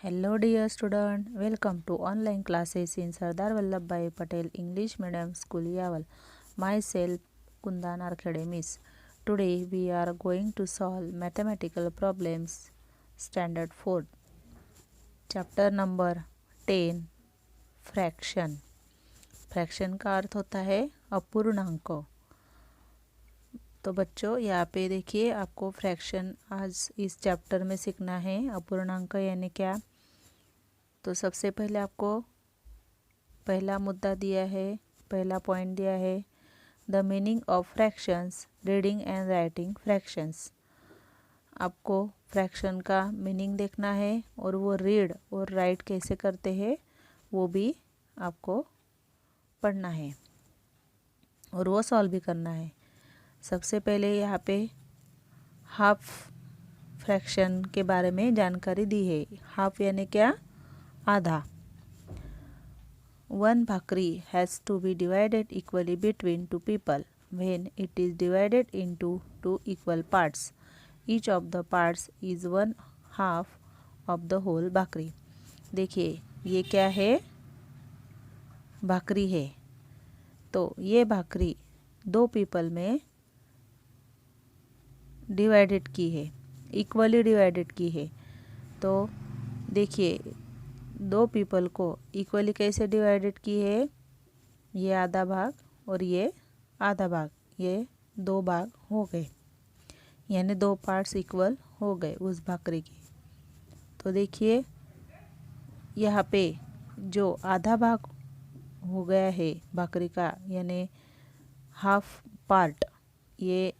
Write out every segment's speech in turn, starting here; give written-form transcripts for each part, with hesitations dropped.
Hello dear student, welcome to online classes in Sardar Vallabhbhai Patel English Medium School Yaval. Myself Kundan Arkademis. Today we are going to solve mathematical problems standard 4. Chapter number 10 fraction. Fraction का अर्थ होता है अपूर्णांक। तो बच्चों यहाँ पे देखिए आपको फ्रैक्शन आज इस चैप्टर में सीखना है। अपूर्णांक यानी क्या। तो सबसे पहले आपको पहला मुद्दा दिया है, पहला पॉइंट दिया है the meaning of fractions, reading and writing fractions. आपको फ्रैक्शन का मीनिंग देखना है और वो रीड और राइट कैसे करते हैं वो भी आपको पढ़ना है और वो सॉल्व भी करना है। सबसे पहले यहाँ पे हाफ फ्रैक्शन के बारे में जानकारी दी है। हाफ यानी क्या, आधा। One bhakri has to be divided equally between two people. When it is divided into two equal parts, each of the parts is one half of the whole bhakri. देखिए ये क्या है, भाकरी है। तो ये भाकरी दो पीपल में डिवाइडेड की है, इक्वली डिवाइडेड की है। तो देखिए दो पीपल को इक्वली कैसे डिवाइडेड की है, ये आधा भाग और ये आधा भाग, ये दो भाग हो गए, यानी दो पार्ट्स इक्वल हो गए उस भाकरी के। तो देखिए यहाँ पे जो आधा भाग हो गया है भाकरी का, यानी हाफ पार्ट, ये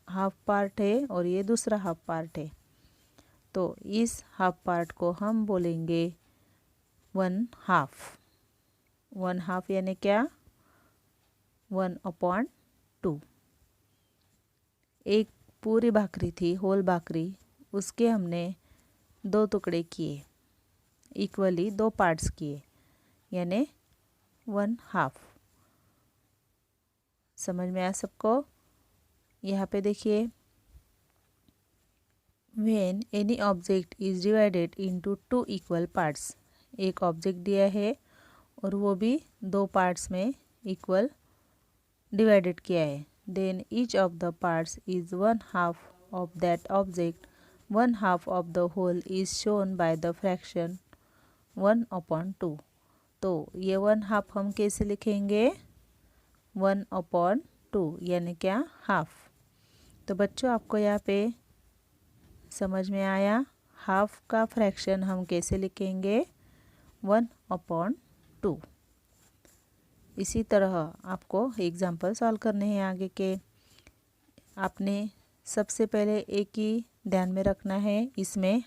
हाफ पार्ट है और ये दूसरा हाफ पार्ट है। तो इस हाफ पार्ट को हम बोलेंगे वन हाफ। वन हाफ यानी क्या, 1/2। एक पूरी भाकरी थी, होल भाकरी, उसके हमने दो टुकड़े किए, इक्वली दो पार्ट्स किए, यानी वन हाफ। समझ में आया सबको। यहाँ पे देखिए when any object is divided into two equal parts. एक ऑब्जेक्ट दिया है और वो भी दो पार्ट्स में इक्वल डिवाइडेड किया है। Then each of the parts is one half of that object. One half of the whole is shown by the fraction 1/2। तो ये वन हाफ हम कैसे लिखेंगे, 1/2, यानी क्या, हाफ। तो बच्चों आपको यहाँ पे समझ में आया हाफ का फ्रैक्शन हम कैसे लिखेंगे, 1/2। इसी तरह आपको एग्जाम्पल सॉल्व करने हैं आगे के। आपने सबसे पहले एक ही ध्यान में रखना है, इसमें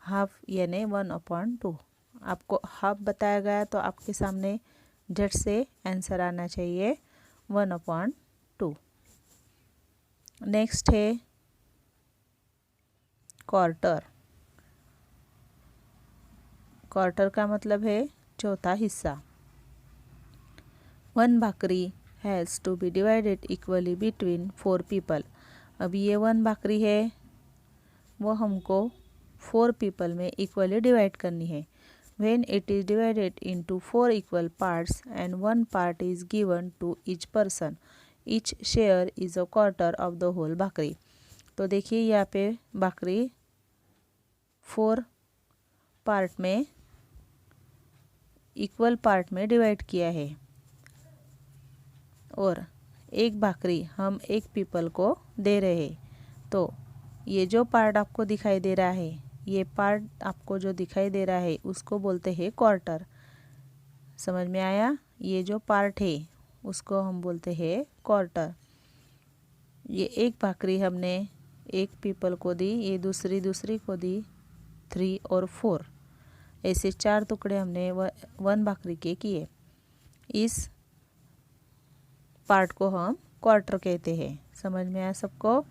हाफ यानी 1/2। आपको हाफ बताया गया तो आपके सामने झट से आंसर आना चाहिए 1/2। नेक्स्ट है क्वार्टर। क्वार्टर का मतलब है चौथा हिस्सा। One bhakri has to be divided equally between 4 people. अब ये वन भाकरी है वो हमको 4 पीपल में इक्वली डिवाइड करनी है। When it is divided into 4 equal parts and one part is given to each person, each share is a quarter of the whole bhakri. तो देखिए यहाँ पे भाकरी 4 पार्ट में, इक्वल पार्ट में डिवाइड किया है और एक भाकरी हम एक पीपल को दे रहे हैं। तो ये जो पार्ट आपको दिखाई दे रहा है, ये पार्ट आपको जो दिखाई दे रहा है उसको बोलते हैं क्वार्टर। समझ में आया, ये जो पार्ट है उसको हम बोलते हैं क्वार्टर। ये एक भाकरी हमने एक पीपल को दी, ये दूसरी को दी, 3 और 4, ऐसे 4 टुकड़े हमने वन भाकरी के किए। इस पार्ट को हम क्वार्टर कहते हैं। समझ में आया सबको।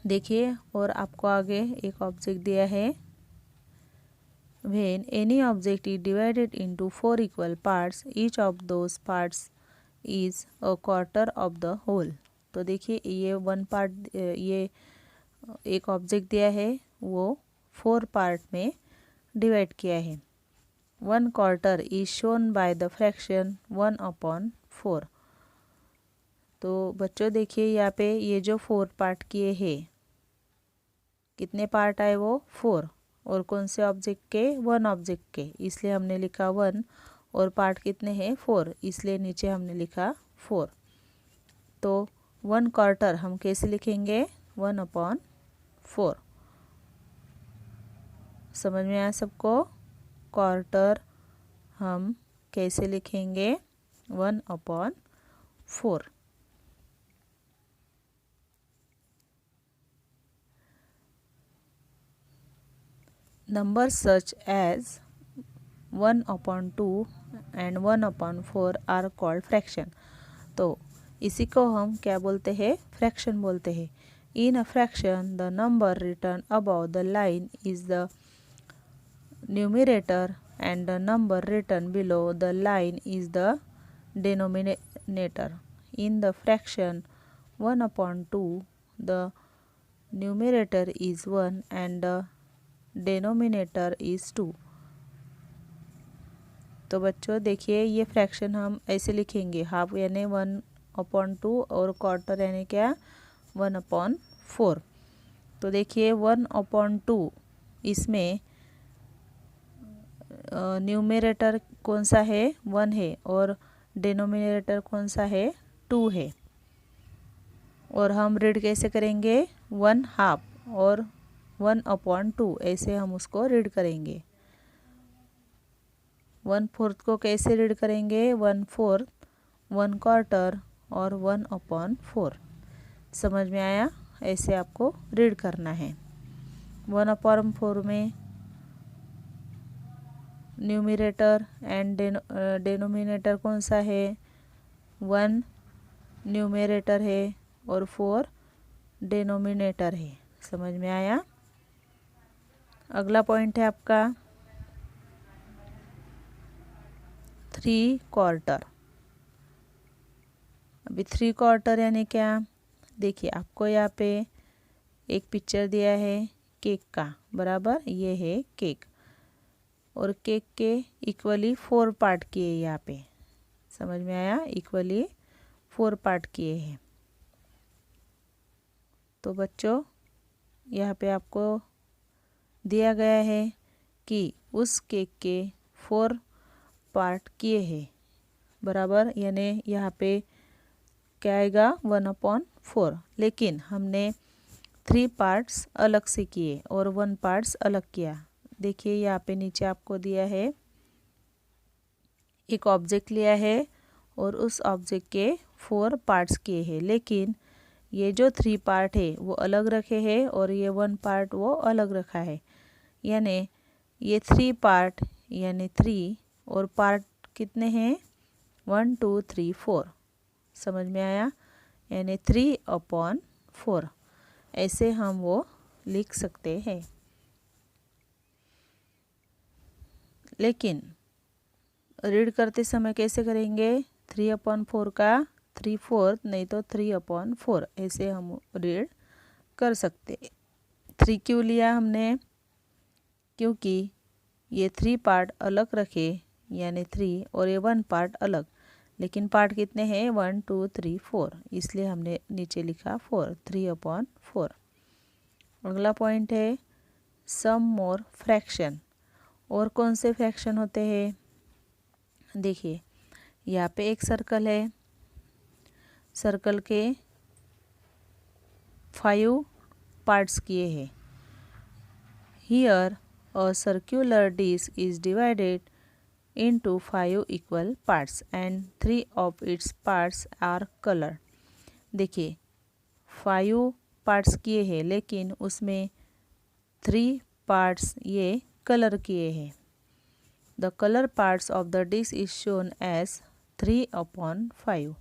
देखिए और आपको आगे एक ऑब्जेक्ट दिया है। When any object is divided into 4 equal parts, each of those parts is a quarter of the whole. तो देखिए ये वन पार्ट, ये एक ऑब्जेक्ट दिया है वो 4 पार्ट में डिवाइड किया है। 1/4 is shown by the fraction 1/4। तो बच्चों देखिए यहाँ पे ये जो 4 पार्ट किए हैं, कितने पार्ट आए वो 4, और कौन से ऑब्जेक्ट के 1 ऑब्जेक्ट के, इसलिए हमने लिखा 1, और पार्ट कितने हैं 4, इसलिए नीचे हमने लिखा 4। तो 1/4 हम कैसे लिखेंगे 1/4। समझ में आया सबको? क्वार्टर हम कैसे लिखेंगे 1/4। Numbers such as 1/2 and 1/4 are called fraction। तो इसी को हम क्या बोलते हैं? फ्रैक्शन बोलते हैं। In a fraction the number written above the line is the numerator and the number written below the line is the denominator. In the fraction 1/2, the numerator is 1 and the denominator is 2। तो बच्चों देखिए ये fraction हम ऐसे लिखेंगे, half यानी 1/2 और quarter यानी क्या 1/4। तो देखिए 1/2 इसमें न्यूमरेटर कौन सा है 1 है, और डिनोमिनेटर कौन सा है 2 है। और हम रीड कैसे करेंगे 1/2 और 1/2 ऐसे हम उसको रीड करेंगे। 1/4 को कैसे रीड करेंगे 1/4, 1/4 और 1/4। समझ में आया? ऐसे आपको रीड करना है। 1/4 में न्यूमरेटर एंड डिनोमिनेटर कौन सा है 1 न्यूमरेटर है और 4 डिनोमिनेटर है। समझ में आया? अगला पॉइंट है आपका 3/4। अभी 3/4 यानी क्या? देखिए आपको यहाँ पे एक पिक्चर दिया है केक का, बराबर, ये है केक, और केक के इक्वली 4 पार्ट किए यहाँ पे। समझ में आया? इक्वली 4 पार्ट किए हैं। तो बच्चों यहाँ पे आपको दिया गया है कि उस केक के 4 पार्ट किए हैं, बराबर, यानी यहाँ पे क्या आएगा 1/4। लेकिन हमने 3 पार्ट्स अलग से किए और 1 पार्ट्स अलग किया। देखिए यहाँ पे नीचे आपको दिया है एक ऑब्जेक्ट लिया है और उस ऑब्जेक्ट के 4 पार्ट्स किए हैं, लेकिन ये जो 3 पार्ट है वो अलग रखे हैं और ये 1 पार्ट वो अलग रखा है। यानी ये 3 पार्ट यानी 3, और पार्ट कितने हैं 1 2 3 4। समझ में आया? यानी 3/4 ऐसे हम वो लिख सकते हैं। लेकिन रीड करते समय कैसे करेंगे 3/4 का 3/4 नहीं तो 3/4 ऐसे हम रीड कर सकते। 3 क्यों लिया हमने? क्योंकि ये 3 पार्ट अलग रखे यानी 3, और ये 1 पार्ट अलग, लेकिन पार्ट कितने हैं 1 2 3 4, इसलिए हमने नीचे लिखा 4 3/4। अगला पॉइंट है सम मोर फ्रैक्शन। और कौन से फ्रैक्शन होते हैं? देखिए यहाँ पे एक सर्कल है, सर्कल के 5 पार्ट्स किए हैं। Here a circular disc is divided into 5 equal parts and 3 of its parts are color। देखिए 5 पार्ट्स किए हैं, लेकिन उसमें 3 पार्ट्स ये कलर किए हैं। The colour parts of the dish is shown as 3/5।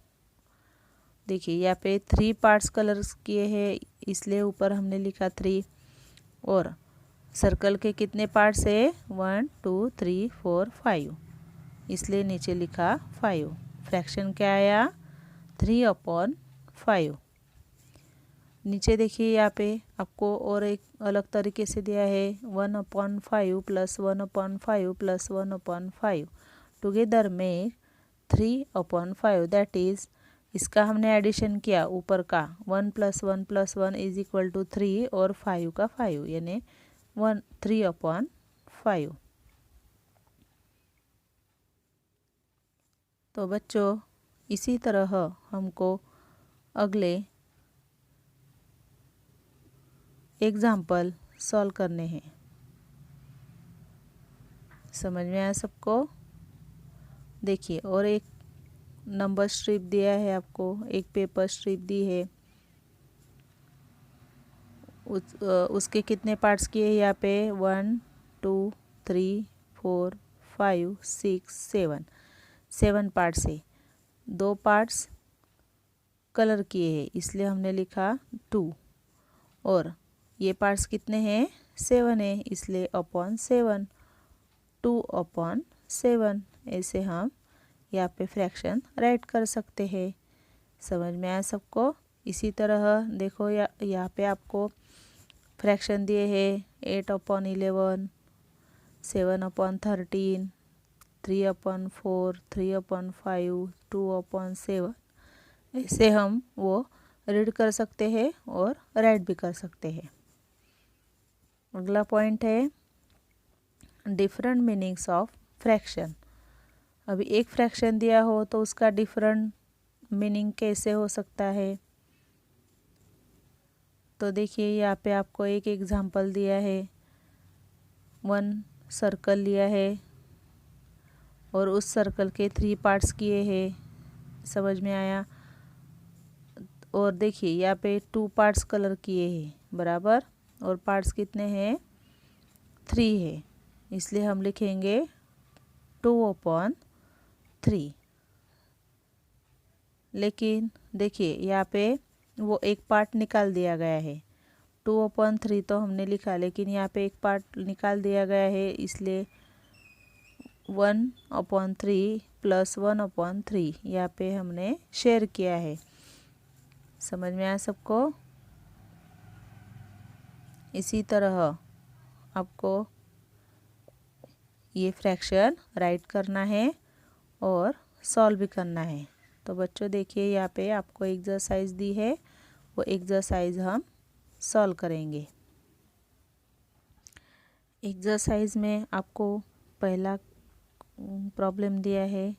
देखिए यहाँ पे 3 पार्ट्स कलर किए हैं, इसलिए ऊपर हमने लिखा 3, और सर्कल के कितने पार्ट्स है 1 2 3 4 5, इसलिए नीचे लिखा 5। फ्रैक्शन क्या आया 3/5। नीचे देखिए यहाँ पे आपको और एक अलग तरीके से दिया है 1/5 + 1/5 + 1/5 टुगेदर मेक 3/5 दैट इज़, इसका हमने एडिशन किया ऊपर का 1 + 1 + 1 = 3 और 5 का 5 यानी 3/5। तो बच्चों इसी तरह हमको अगले एग्जाम्पल सॉल्व करने हैं। समझ में आया सबको? देखिए और एक नंबर स्ट्रिप दिया है आपको, एक पेपर स्ट्रिप दी है, उसके कितने पार्ट्स किए हैं यहाँ पे 1 2 3 4 5 6 7 पार्ट्स है। 2 पार्ट्स कलर किए हैं इसलिए हमने लिखा 2 और ये पार्ट्स कितने हैं 7 है इसलिए अपॉन 7 2/7 ऐसे हम यहाँ पे फ्रैक्शन राइट कर सकते हैं। समझ में आया सबको? इसी तरह देखो यहाँ पे आपको फ्रैक्शन दिए हैं 8/11 7/13 3/4 3/5 2/7 ऐसे हम वो रीड कर सकते हैं और राइट भी कर सकते हैं। अगला पॉइंट है डिफरेंट मीनिंग्स ऑफ फ्रैक्शन। अभी एक फ्रैक्शन दिया हो तो उसका डिफरेंट मीनिंग कैसे हो सकता है? तो देखिए यहाँ पे आपको एक एग्जांपल दिया है, 1 सर्कल लिया है और उस सर्कल के 3 पार्ट्स किए हैं। समझ में आया? और देखिए यहाँ पे 2 पार्ट्स कलर किए हैं बराबर, और पार्ट्स कितने हैं 3 है इसलिए हम लिखेंगे 2/3। लेकिन देखिए यहाँ पे वो एक पार्ट निकाल दिया गया है, 2/3 तो हमने लिखा लेकिन यहाँ पे एक पार्ट निकाल दिया गया है इसलिए 1/3 + 1/3 यहाँ पे हमने शेयर किया है। समझ में आया सबको? इसी तरह आपको ये फ्रैक्शन राइट करना है और सॉल्व भी करना है। तो बच्चों देखिए यहाँ पे आपको एक्सरसाइज दी है, वो एक्सरसाइज हम सॉल्व करेंगे। एक्सरसाइज में आपको पहला प्रॉब्लम दिया है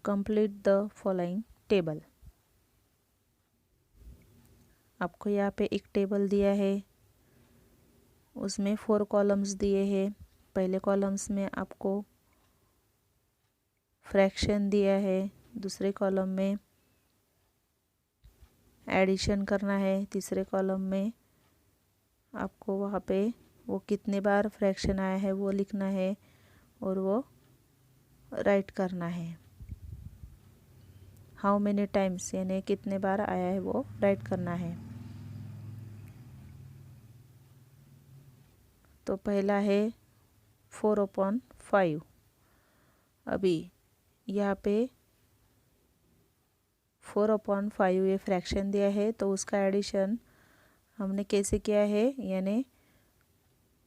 कंप्लीट द फॉलोइंग टेबल। आपको यहाँ पे एक टेबल दिया है, उसमें 4 कॉलम्स दिए हैं। पहले कॉलम्स में आपको फ्रैक्शन दिया है, दूसरे कॉलम में एडिशन करना है, तीसरे कॉलम में आपको वहाँ पे वो कितने बार फ्रैक्शन आया है वो लिखना है और वो राइट करना है। हाउ मेनी टाइम्स यानी कितने बार आया है वो राइट करना है। तो पहला है 4/5। अभी यहाँ पे 4/5 ये फ्रैक्शन दिया है तो उसका एडिशन हमने कैसे किया है, यानी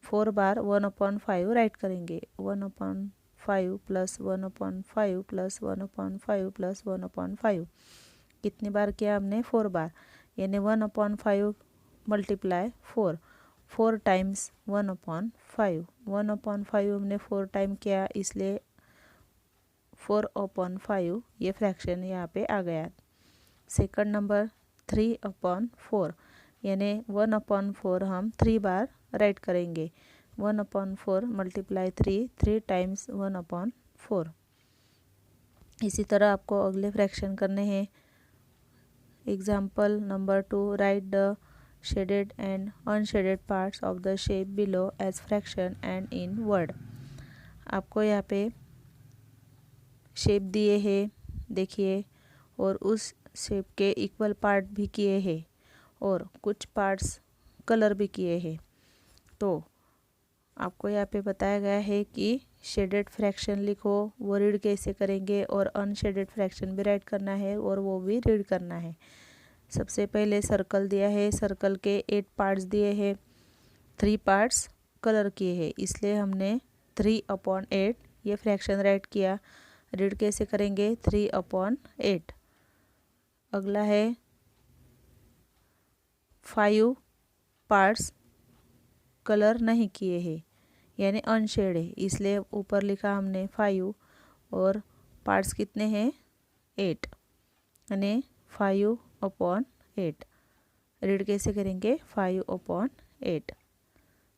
4 बार 1/5 राइट करेंगे। 1/5 + 1/5 + 1/5 + 1/5 कितनी बार किया हमने 4 बार, यानी 1/5 × 4 4 टाइम्स 1/5 1/5 हमने 4 टाइम किया इसलिए 4/5 ये फ्रैक्शन यहाँ पे आ गया। सेकंड नंबर 3/4 यानी 1/4 हम 3 बार राइट करेंगे। 1/4 × 3 टाइम्स 1/4। इसी तरह आपको अगले फ्रैक्शन करने हैं। Example number 2 right the shaded and unshaded parts of the shape below as fraction and in word। आपको यहाँ पे शेप दिए हैं देखिए, और उस शेप के इक्वल पार्ट भी किए हैं और कुछ पार्ट्स कलर भी किए हैं। तो आपको यहाँ पे बताया गया है कि शेडेड फ्रैक्शन लिखो, वो रीड कैसे करेंगे, और अनशेडेड फ्रैक्शन भी राइट करना है और वो भी रीड करना है। सबसे पहले सर्कल दिया है, सर्कल के 8 पार्ट्स दिए हैं, 3 पार्ट्स कलर किए हैं, इसलिए हमने 3/8 ये फ्रैक्शन राइट किया। रीड कैसे करेंगे? 3/8। अगला है 5 पार्ट्स कलर नहीं किए हैं, यानी अनशेड है, इसलिए ऊपर लिखा हमने 5 और पार्ट्स कितने हैं? 8, यानी 5/8। रीड कैसे करेंगे? 5/8।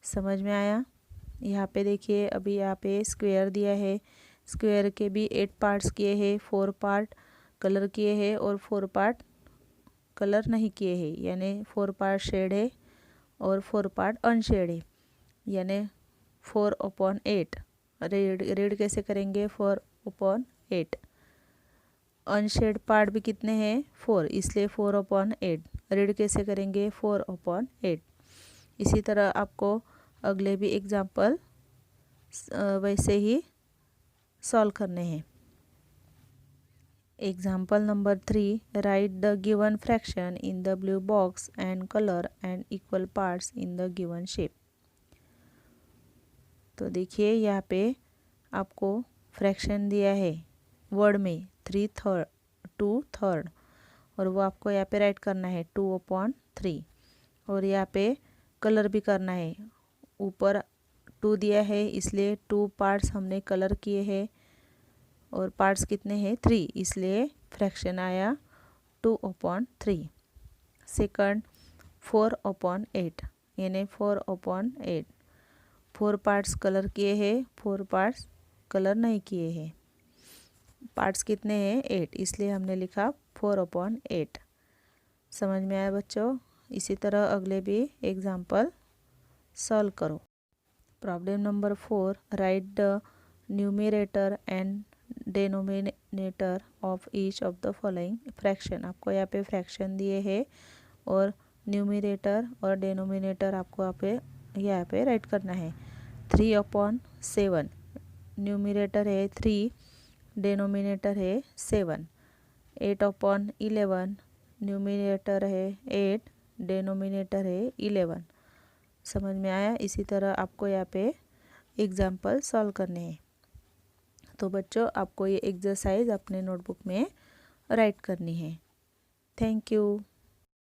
समझ में आया? यहाँ पे देखिए, अभी यहाँ पे स्क्वायर दिया है, स्क्वायर के भी 8 पार्ट्स किए हैं, 4 पार्ट कलर किए हैं और 4 पार्ट कलर नहीं किए हैं, यानी 4 पार्ट शेड है और 4 पार्ट अनशेड है, यानी 4/8। रीड कैसे करेंगे? 4/8। अनशेड पार्ट भी कितने हैं? 4, इसलिए 4/8। रीड कैसे करेंगे? 4/8। इसी तरह आपको अगले भी एग्जाम्पल वैसे ही सॉल्व करने हैं। Example number 3, right the given fraction in the blue box and colour and equal parts in the given shape. तो देखिए यहाँ पे आपको फ्रैक्शन दिया है वर्ड में 2/3 और वो आपको यहाँ पे राइट करना है 2/3। और यहाँ पे कलर भी करना है, ऊपर 2 दिया है, इसलिए 2 पार्ट्स हमने कलर किए हैं और पार्ट्स कितने हैं? 3, इसलिए फ्रैक्शन आया 2/3। सेकंड 4/8, यानी 4/8। 4 पार्ट्स कलर किए हैं, 4 पार्ट्स कलर नहीं किए हैं, पार्ट्स कितने हैं? 8, इसलिए हमने लिखा 4/8। समझ में आया बच्चों? इसी तरह अगले भी एग्जाम्पल सॉल्व करो। Problem number 4, right the numerator and denominator of each of the following fraction. आपको यहाँ पे फ्रैक्शन दिए हैं और न्यूमरेटर और डेनोमिनेटर आपको यहाँ पे राइट करना है। 3/7 न्यूमरेटर है 3, डेनोमिनेटर है 7। 8/11 न्यूमरेटर है 8, डेनोमिनेटर है 11। समझ में आया? इसी तरह आपको यहाँ पे एग्जाम्पल सॉल्व करने हैं। तो बच्चों, आपको ये एक्सरसाइज अपने नोटबुक में राइट करनी है। Thank you.